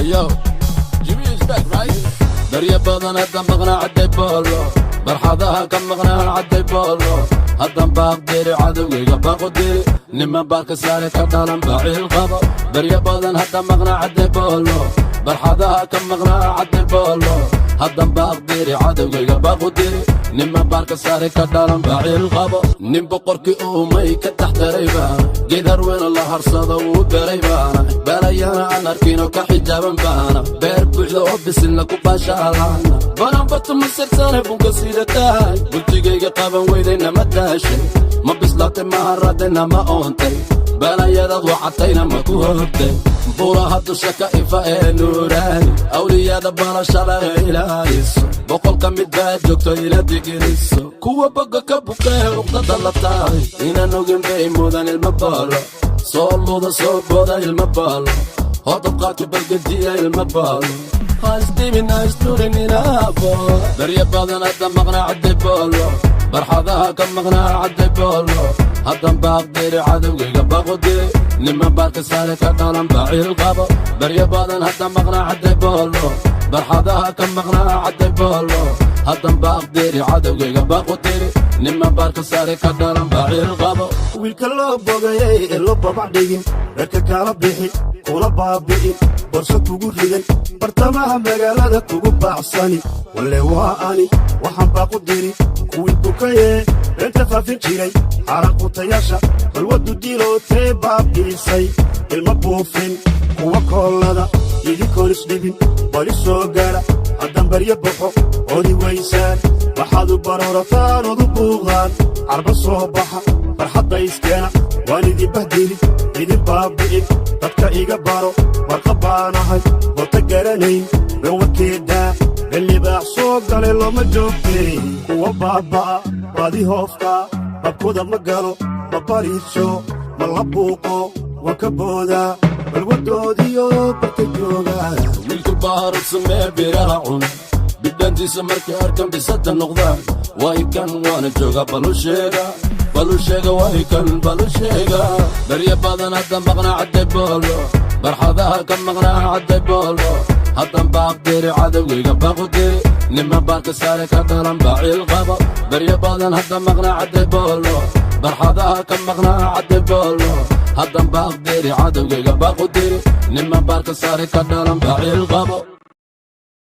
Yo, Jimmy is back, right? بريا بدن هدم مغنى عدي بولو برحضها كم مغنى عدي بولو هدم باقديري عدوي باقديري نما بارك ساري كدالم باعي الغابة بريا بدن هدم مغنى عدي بولو برحضها كم مغنى عدي بولو هدم باقديري عدوي باقديري نما بارك ساري كدالم باعي الغابة نم بقركي أمي كتحت ريبان جيدر وين الله هرصده وبريبانا بلايانا أنا أركينو كحجابا بانا بير بوحدة وبسلنا كوباشالانا بانا بطو مسرساني بونكا سيدتاي قلتي جيجا قابا ويدينا مداشي ما بسلاتي ما هرادينا ما أونتي بلايادا وعطينا ما كوهبتي بورا هاتو شكا إفا نوراني أوليادا بانا شالا إلهيسو بقول كميد باد جوكتو إلى ديكيريسو كوا بقا كبوكي وقتا دلتاي إنا نوغن بي مودان المبالو صولودا صوبودا المبالو هوطب قاكي بالقدية المبالو خاصدي من أشتوري نلابو بريا بادن هدام مغنى عدي بولو برحضها كم مغنى عدي بولو هدام باقديري عدوي باقديري نما بارك سالي كدالم باعي الغابة بريا بادن هدام مغنى عدي بولو برحضها كم مغنى عدي بولو هدام باقديري عدوي باقديري نما بارك ساري كدالم باعي الغابة wiilka loo bogayay ee loo babacdhigin reerka kaala bixi kula baabi'in borso kugu ridan bartamaha magaalada kugu baacsani walle waa ani waxaan baaqu diri kuwii bukayee reerta faafin jiray xaraqutayaasha balwaddu dilootee baabi'isay ilma buufin kuwa koolada idinkoon isdhibin bali soo gaadha haddaan baryo boqo oodi waysaan waxaad u baroorataan odu buuqaan carba soo baxa farxadda iskeena waan idin bahdili idin baabi'in dadka iga baro warqa baanahay boota garanayn gawarkeedaa bellibaax soo gale looma joogtay kuwa baaba'a baadi hoofka babkuda ma galo ma bariiso ma la buuqo waan ka boodaa balwaddoodiyo barka joogaa wiilku baharad samee biraha cun bidhaantiisa markay arkan bisada noqdaan waykan waana jooga balusheega waykan balusheega barya badan haddan maqnaa cadday boolo barxadaha ka maqnaa cadday boolo haddan baaqdiri cadowgayga baaqudiri nima baarka saare ka dhalan baacil qaba barya badan haddan maqnaa cadday boolo barxadaha ka maqnaa cadday boolo haddan baaqdiri cadowgayga baaqudiri nima baarka saare ka dhalan baacil qaba